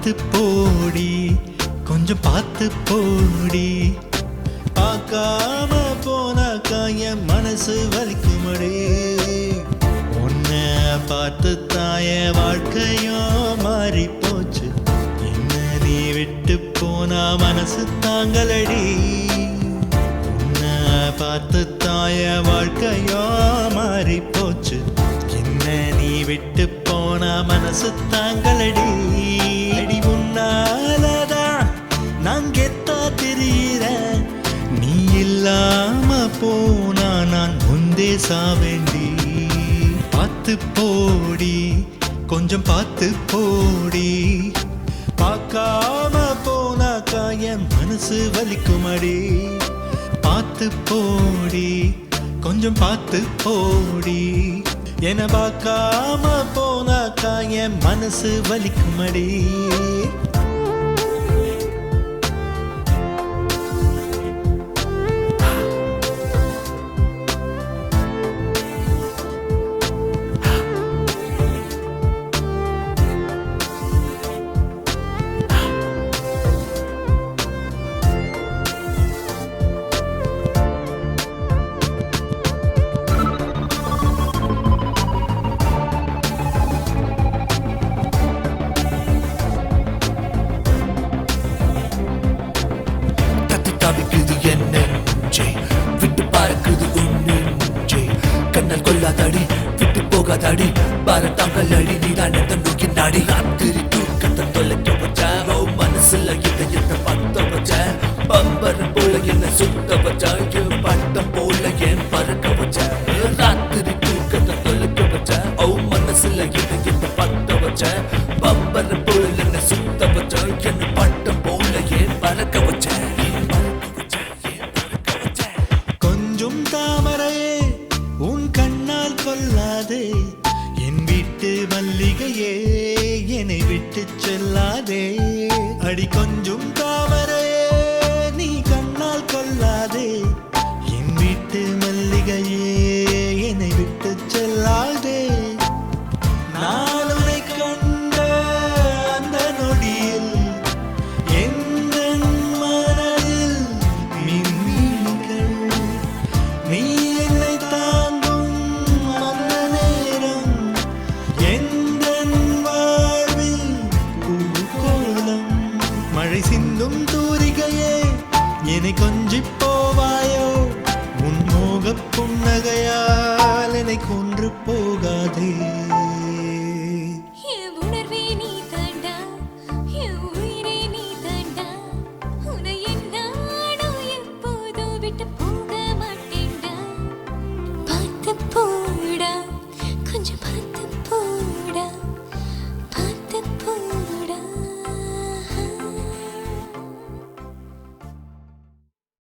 பார்த்து போடி, கொஞ்சம் பார்த்து போடி. பார்க்காம போனாக்கா என் மனசு வலிக்குமடி. உன்னை பார்த்து தாய வாழ்க்கையும் மாறி போச்சு. என்ன நீ விட்டு போனா மனசு தாங்களடி. உன்னை பார்த்து தாய வாழ்க்கையும் மாறி போச்சு. என்ன நீ விட்டு போனா மனசு தாங்களடி. அடி உன்னாலதான் நான் கெத்தா தெரியிறேன். நீ இல்லாம போனா நான் முந்தே சாவேண்டி. பார்த்து போடி, கொஞ்சம் பார்த்து போடி. பார்க்காம போனாக்கா என் மனசு வலிக்குமடி. பார்த்து போடி, கொஞ்சம் பார்த்து போடி. என பார்க்காம போனாக்கா என் மனசு வலிக்குமடி. தவிக்குது என் நெஞ்சே, விட்டு பார்க்குது உன் நெஞ்சே. கண்ணல் கொள்ளாதடி, விட்டு போகாதடி, பாரத்தாங்கள் அடி. நீதான் எந்த நோக்கின் நாடி. ராத்திரி தூக்கத்தை தொலைக்க வச்ச, மனசுல இதயத்தை பத்த வச்ச. பம்பரம் போல என்ன சுத்த வச்ச, என் பட்டம் போல என் பறக்க வச்ச. ராத்திரி தூக்கத்தை தொலைக்க வச்ச, மனசுல இதயத்தை பத்த வச்ச. பம்பரம் போல என்ன சுத்த வச்ச, என் பட்டம் போல என் பறக்க வச்ச. தாமரையே உன் கண்ணால் கொல்லாதே. என் வீட்டு மல்லிகையே என்னை விட்டு செல்லாதே. அடி கொஞ்சம் தாமரையே நீ கண்ணால் கொல்லாதே. என் வீட்டு மல்லிகையே என்னை விட்டு செல்லாதே. நான் உன்னை கண்ட அந்த நொடியில் எந்த மனதில் மின்மினிகள். நீ என்னை தாங்கும் அந்த நேரம் எந்தன் வாழ்வில் பூகோளம். மழை சிந்தும் தூரிகையே என்னை கொஞ்சிப் போவாயோ. உன் மோகப் புன்னகையால் என்னை கொன்று போ.